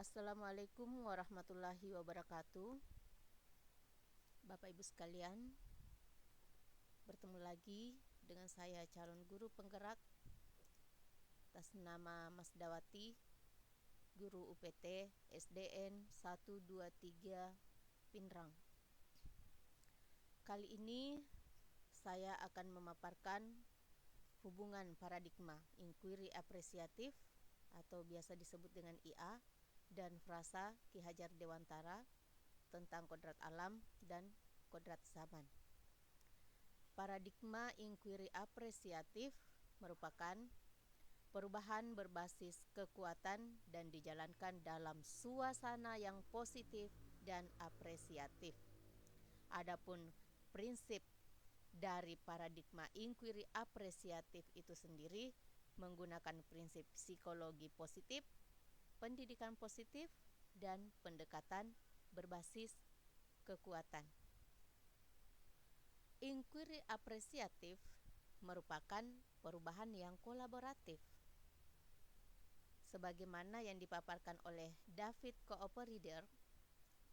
Assalamualaikum warahmatullahi wabarakatuh. Bapak Ibu sekalian, bertemu lagi dengan saya calon guru penggerak atas nama Mas Dawati, guru UPT SDN 123 Pinrang. Kali ini saya akan memaparkan hubungan paradigma inquiry apresiatif atau biasa disebut dengan IA dan frasa Ki Hajar Dewantara tentang kodrat alam dan kodrat zaman. Paradigma inquiry apresiatif merupakan perubahan berbasis kekuatan dan dijalankan dalam suasana yang positif dan apresiatif. Adapun prinsip dari paradigma inquiry apresiatif itu sendiri menggunakan prinsip psikologi positif, pendidikan positif, dan pendekatan berbasis kekuatan. Inquiry apresiatif merupakan perubahan yang kolaboratif. Sebagaimana yang dipaparkan oleh David Cooperrider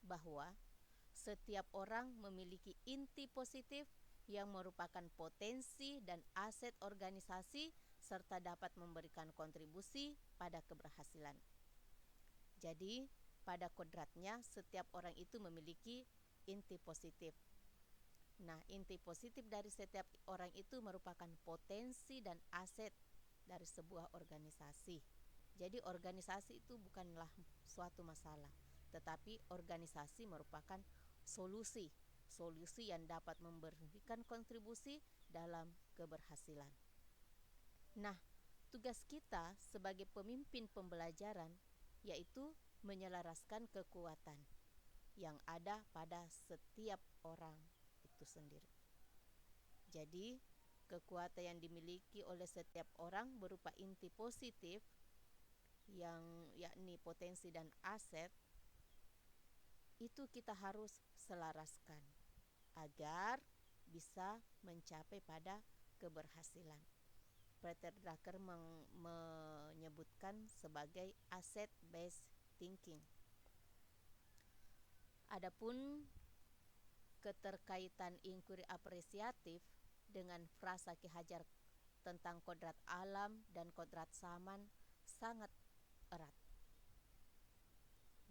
bahwa setiap orang memiliki inti positif yang merupakan potensi dan aset organisasi serta dapat memberikan kontribusi pada keberhasilan. Jadi, pada kodratnya setiap orang itu memiliki inti positif. Nah, inti positif dari setiap orang itu merupakan potensi dan aset dari sebuah organisasi. Jadi organisasi itu bukanlah suatu masalah, tetapi organisasi merupakan solusi yang dapat memberikan kontribusi dalam keberhasilan. Nah, tugas kita sebagai pemimpin pembelajaran yaitu menyelaraskan kekuatan yang ada pada setiap orang itu sendiri. Jadi, kekuatan yang dimiliki oleh setiap orang berupa inti positif yang yakni potensi dan aset itu kita harus selaraskan agar bisa mencapai pada keberhasilan. Peter Drucker menyebutkan sebagai asset based thinking. Adapun keterkaitan inquiry apresiatif dengan frasa Ki Hajar tentang kodrat alam dan kodrat zaman sangat erat.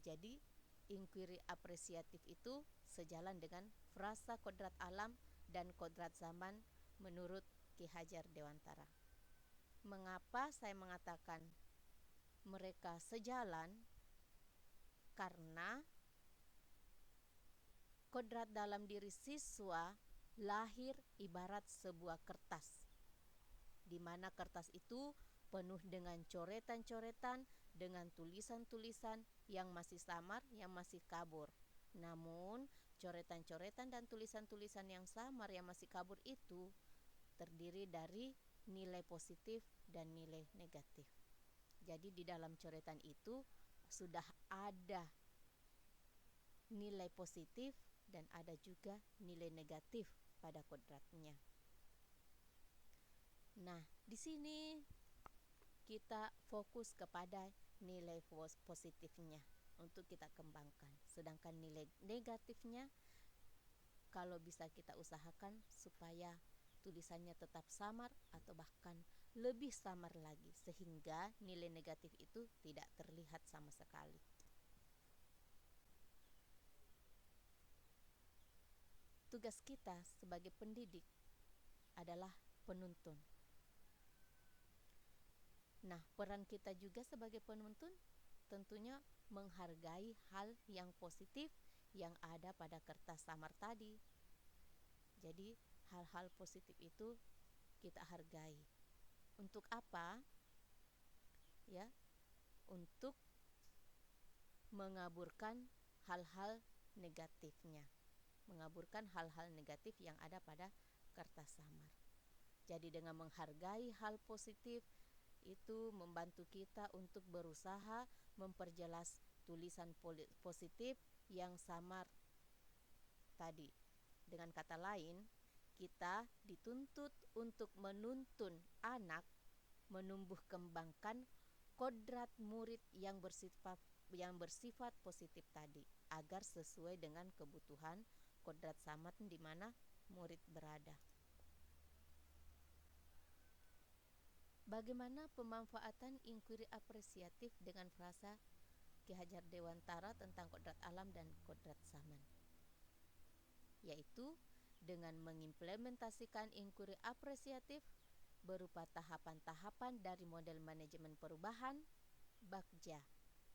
Jadi, inquiry apresiatif itu sejalan dengan frasa kodrat alam dan kodrat zaman menurut Ki Hajar Dewantara. Mengapa saya mengatakan mereka sejalan? Karena kodrat dalam diri siswa lahir ibarat sebuah kertas, di mana kertas itu penuh dengan coretan-coretan, dengan tulisan-tulisan yang masih samar, yang masih kabur. Namun, coretan-coretan dan tulisan-tulisan yang samar, yang masih kabur itu terdiri dari nilai positif dan nilai negatif. Jadi di dalam coretan itu sudah ada nilai positif dan ada juga nilai negatif pada kodratnya. Nah, di sini kita fokus kepada nilai positifnya untuk kita kembangkan. Sedangkan nilai negatifnya kalau bisa kita usahakan supaya tulisannya tetap samar atau bahkan lebih samar lagi sehingga nilai negatif itu tidak terlihat sama sekali. Tugas kita sebagai pendidik adalah penuntun. Nah, peran kita juga sebagai penuntun tentunya menghargai hal yang positif yang ada pada kertas samar tadi. Jadi, hal-hal positif itu kita hargai. Untuk apa? Ya, untuk mengaburkan hal-hal negatifnya. Mengaburkan hal-hal negatif yang ada pada kertas samar. Jadi dengan menghargai hal positif itu membantu kita untuk berusaha memperjelas tulisan positif yang samar tadi. Dengan kata lain, kita dituntut untuk menuntun anak menumbuh kembangkan kodrat murid yang bersifat yang bersifat positif tadi, agar sesuai dengan kebutuhan kodrat samad di mana murid berada. Bagaimana pemanfaatan inquiry apresiatif dengan frasa Ki Hajar Dewantara tentang kodrat alam dan kodrat zaman? Yaitu dengan mengimplementasikan inquiry apresiatif berupa tahapan-tahapan dari model manajemen perubahan Bagja,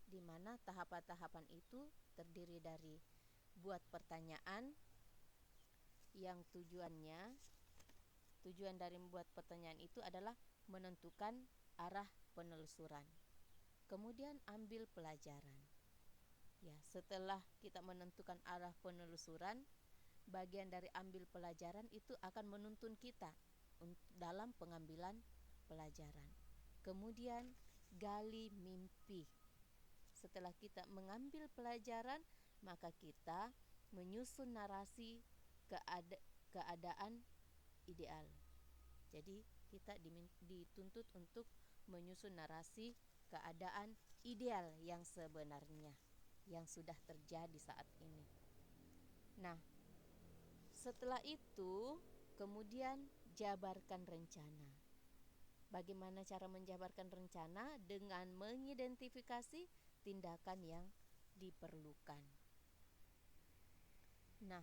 di mana tahapan-tahapan itu terdiri dari buat pertanyaan yang tujuan dari membuat pertanyaan itu adalah menentukan arah penelusuran. Kemudian ambil pelajaran. Ya, setelah kita menentukan arah penelusuran, bagian dari ambil pelajaran itu akan menuntun kita dalam pengambilan pelajaran. Kemudian gali mimpi. Setelah kita mengambil pelajaran, maka kita menyusun narasi keadaan ideal. Jadi kita dituntut untuk menyusun narasi keadaan ideal yang sebenarnya, yang sudah terjadi saat ini. Nah, setelah itu kemudian jabarkan rencana. Bagaimana cara menjabarkan rencana? Dengan mengidentifikasi tindakan yang diperlukan. Nah,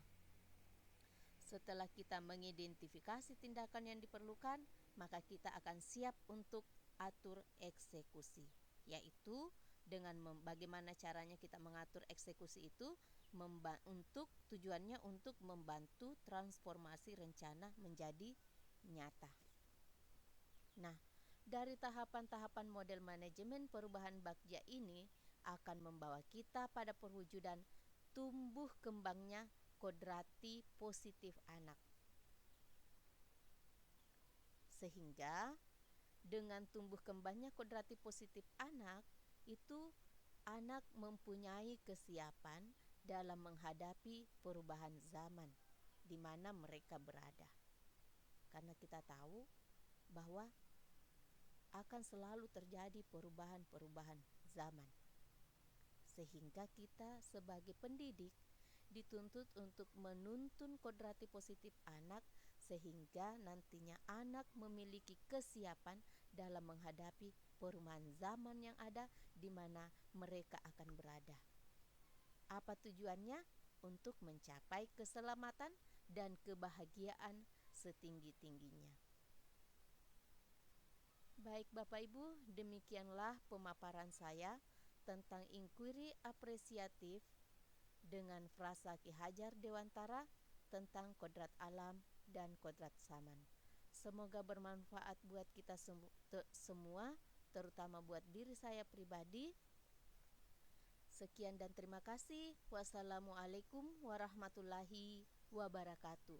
setelah kita mengidentifikasi tindakan yang diperlukan, maka kita akan siap untuk atur eksekusi, yaitu dengan bagaimana caranya kita mengatur eksekusi itu tujuannya untuk membantu transformasi rencana menjadi nyata. Nah, dari tahapan-tahapan model manajemen perubahan Bagja ini akan membawa kita pada perwujudan tumbuh kembangnya kodrati positif anak. Sehingga dengan tumbuh kembangnya kodrati positif anak, itu anak mempunyai kesiapan dalam menghadapi perubahan zaman di mana mereka berada. Karena kita tahu bahwa akan selalu terjadi perubahan-perubahan zaman. Sehingga kita sebagai pendidik dituntut untuk menuntun kodrati positif anak sehingga nantinya anak memiliki kesiapan dalam menghadapi perubahan zaman yang ada di mana mereka akan berada. Apa tujuannya? Untuk mencapai keselamatan dan kebahagiaan setinggi-tingginya. Baik Bapak Ibu, demikianlah pemaparan saya tentang inquiry apresiatif dengan frasa Ki Hajar Dewantara tentang kodrat alam dan kodrat zaman. Semoga bermanfaat buat kita semua, terutama buat diri saya pribadi. Sekian dan terima kasih. Wassalamualaikum warahmatullahi wabarakatuh.